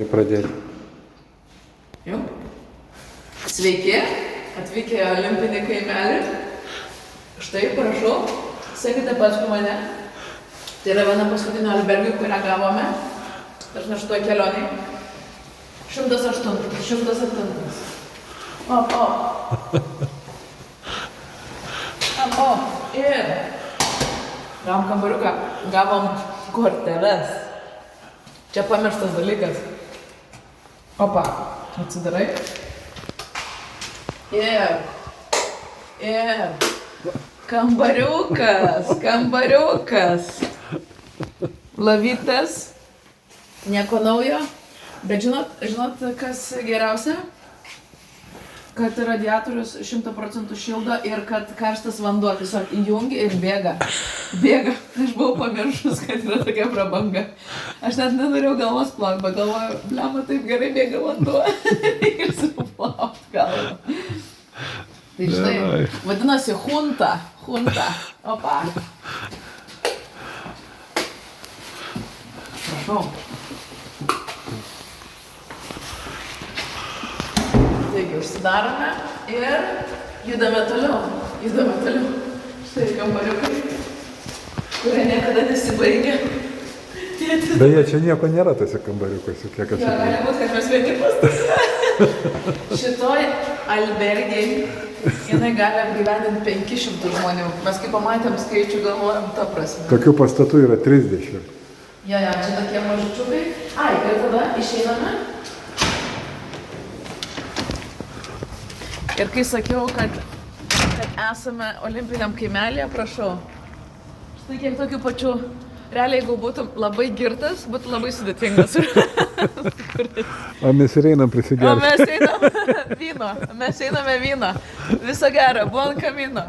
Pradėti. Jau. Sveiki, atvykę į olimpinį kaimelį. Štai, prašau, sekite paskui mane. Tai yra viena paskutinio albergių, kurią gavome. Aš šitoj kelioniai. 108. O. Ir gavom kambariuką, gavom korteles. Čia pamirštas dalykas. Opa, atsidarai. Ir kambariukas. Lavytės, nieko naujo. Bet žinot, kas geriausia? Kad radiatorius 100% šildo ir kad karštas vanduo tiesiog įjungia ir bėga. Aš buvau pamiršus, kad yra tokia prabanga. Aš net nenorėjau galvos plauti, bet galvoju, blema, taip gerai bėga vanduo. Ir suplauti galvą. Tai štai, vadinasi hunta. Opa. Prašau. Taigi, užsidarome ir judame toliau. Štai kambariukai, kurie niekada nesibaigia. Beje, čia nieko nėra tose kambariukose, kiek aš žinau. Gali būt, kad mes vieni pastasime. Šitoj albergiai jinai gali apgyvendinti 500 žmonių. Mes kaip pamatėm skaičių, galvojam ta prasme. Tokių pastatų yra 30. Jo, čia tokie mažučiukai. Ir tada išeiname. Ir kai sakiau, kad esame olimpiniam kaimelėje, prašau. Štai kiek tokių pačių. Realiai, jeigu būtum labai girtas, būtų labai sudėtingas. O mes ir einam prisigerti. Mes einame vyno. Viso gero, buon camino.